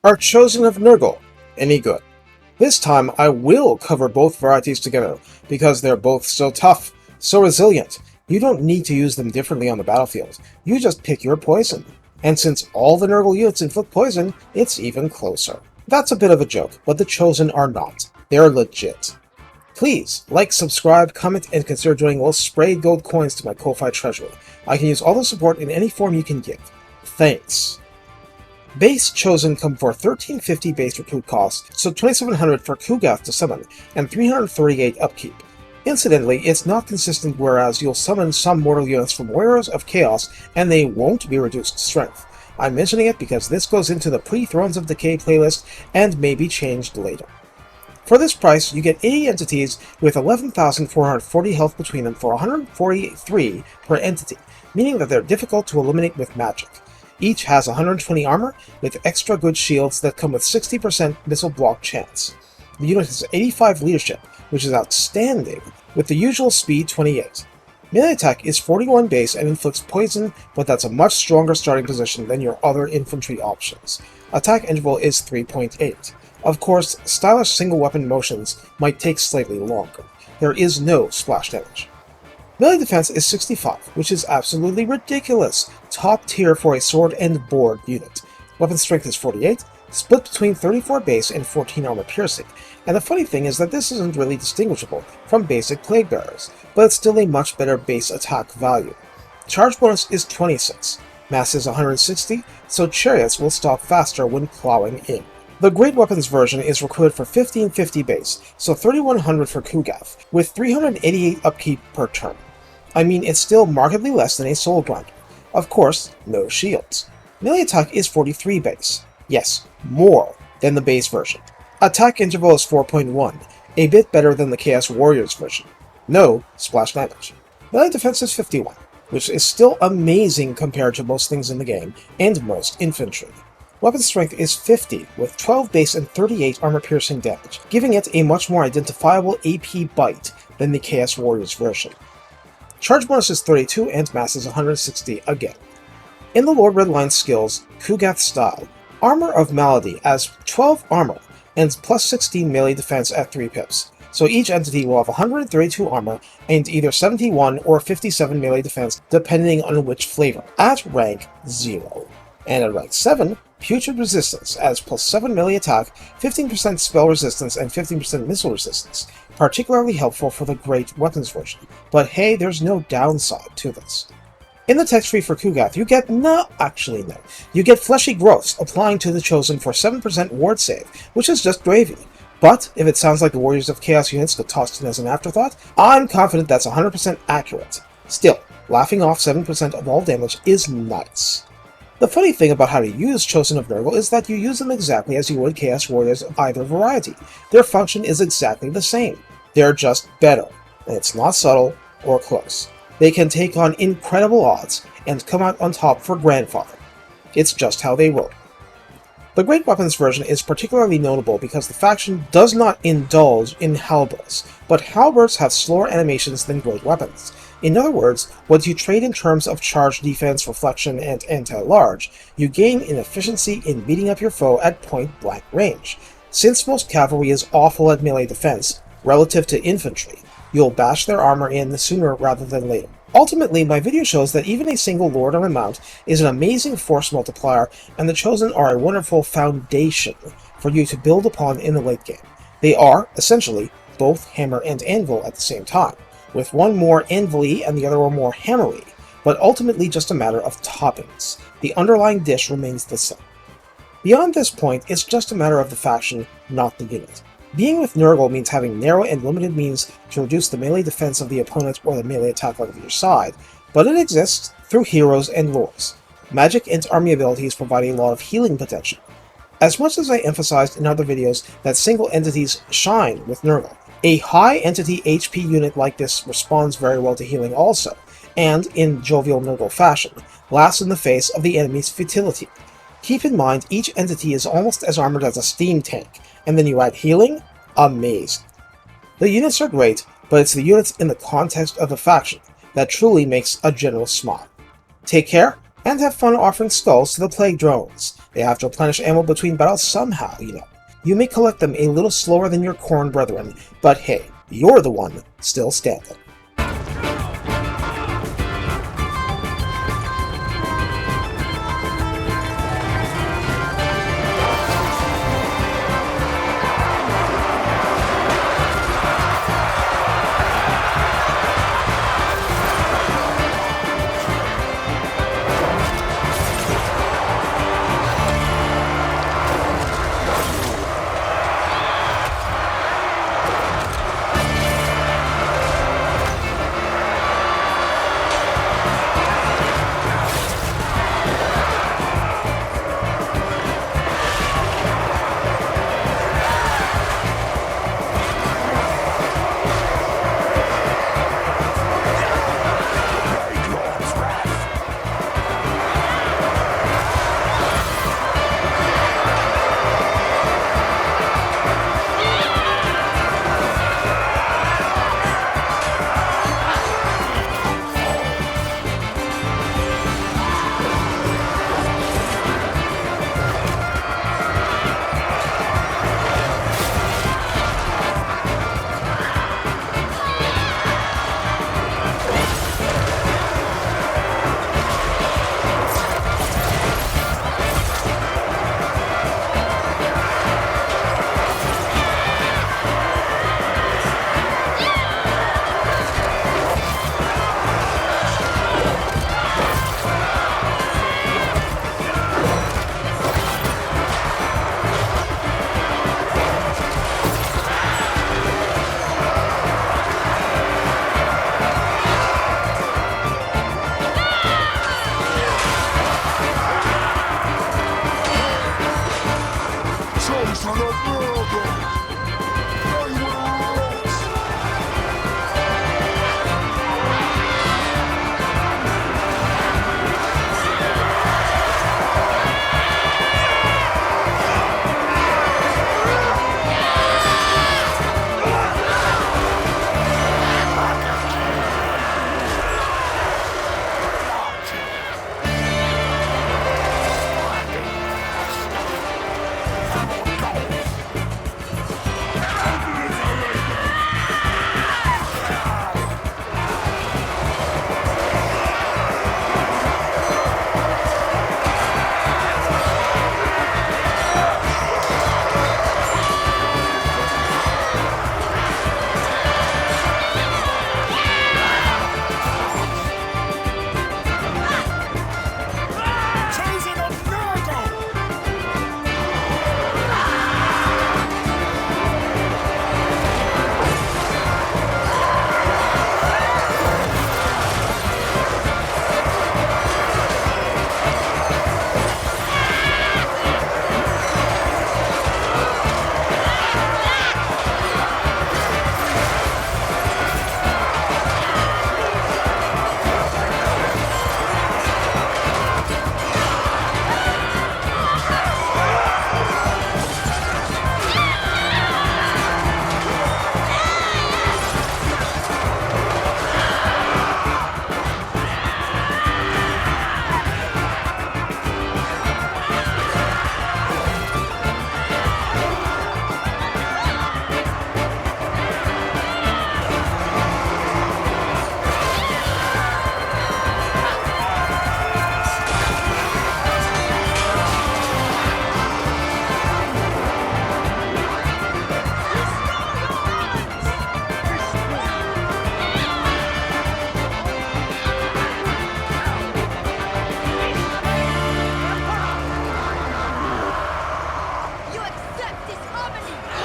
Are Chosen of Nurgle any good? This time I will cover both varieties together, because they're both so tough, so resilient. You don't need to use them differently on the battlefield, you just pick your poison. And since all the Nurgle units inflict poison, it's even closer. That's a bit of a joke, but the Chosen are not. They're legit. Please, like, subscribe, comment, and consider donating little sprayed gold coins to my Ko-Fi treasury. I can use all the support in any form you can give. Thanks. Base Chosen come for 1350 base recruit cost, so 2700 for Kugath to summon, and 338 upkeep. Incidentally, it's not consistent, whereas you'll summon some mortal units from Warriors of Chaos, and they won't be reduced to strength. I'm mentioning it because this goes into the pre-Thrones of Decay playlist, and may be changed later. For this price, you get 80 entities with 11,440 health between them for 143 per entity, meaning that they're difficult to eliminate with magic. Each has 120 armor, with extra good shields that come with 60% missile block chance. The unit has 85 leadership, which is outstanding, with the usual speed 28. Melee attack is 41 base and inflicts poison, but that's a much stronger starting position than your other infantry options. Attack interval is 3.8. Of course, stylish single weapon motions might take slightly longer. There is no splash damage. Melee defense is 65, which is absolutely ridiculous, top tier for a sword and board unit. Weapon strength is 48, split between 34 base and 14 armor piercing, and the funny thing is that this isn't really distinguishable from basic plague bearers, but it's still a much better base attack value. Charge bonus is 26, mass is 160, so chariots will stop faster when plowing in. The Great Weapons version is recruited for 1550 base, so 3100 for Kugath, with 388 upkeep per turn. I mean, it's still markedly less than a Soul Grinder. Of course, no shields. Melee attack is 43 base. Yes, more than the base version. Attack interval is 4.1, a bit better than the Chaos Warriors version. No splash damage. Melee defense is 51, which is still amazing compared to most things in the game, and most infantry. Weapon strength is 50, with 12 base and 38 armor-piercing damage, giving it a much more identifiable AP bite than the Chaos Warriors version. Charge bonus is 32, and mass is 160 again. In the Lord Redline skills, Kugath style, Armor of Malady has 12 armor, and plus 16 melee defense at 3 pips, so each entity will have 132 armor and either 71 or 57 melee defense depending on which flavor, at rank 0. And at rank 7, Putrid Resistance has plus 7 melee attack, 15% spell resistance, and 15% missile resistance, particularly helpful for the Great Weapons version, but hey, there's no downside to this. In the text tree for Kugath, you get you get Fleshy Growths applying to the Chosen for 7% ward save, which is just gravy. But if it sounds like the Warriors of Chaos units got tossed in as an afterthought, I'm confident that's 100% accurate. Still, laughing off 7% of all damage is nice. The funny thing about how to use Chosen of Nurgle is that you use them exactly as you would Chaos Warriors of either variety. Their function is exactly the same. They're just better, and it's not subtle or close. They can take on incredible odds and come out on top for Grandfather. It's just how they roll. The Great Weapons version is particularly notable because the faction does not indulge in halberds, but halberds have slower animations than Great Weapons. In other words, what you trade in terms of charge defense, reflection, and anti-large, you gain in efficiency in beating up your foe at point-blank range. Since most cavalry is awful at melee defense, relative to infantry, you'll bash their armor in sooner rather than later. Ultimately, my video shows that even a single Lord on a mount is an amazing force multiplier, and the Chosen are a wonderful foundation for you to build upon in the late game. They are, essentially, both hammer and anvil at the same time, with one more anvil-y and the other one more hammer-y, but ultimately just a matter of toppings. The underlying dish remains the same. Beyond this point, it's just a matter of the faction, not the unit. Being with Nurgle means having narrow and limited means to reduce the melee defense of the opponent or the melee attack of your side, but it exists through heroes and lores. Magic and army abilities provide a lot of healing potential. As much as I emphasized in other videos that single entities shine with Nurgle, a high entity HP unit like this responds very well to healing also, and, in jovial Nurgle fashion, laughs in the face of the enemy's futility. Keep in mind, each entity is almost as armored as a steam tank, and then you add healing? Amazing. The units are great, but it's the units in the context of the faction that truly makes a general smile. Take care, and have fun offering skulls to the plague drones. They have to replenish ammo between battles somehow, you know. You may collect them a little slower than your corn brethren, but hey, you're the one still standing. Chosen of Nurgle!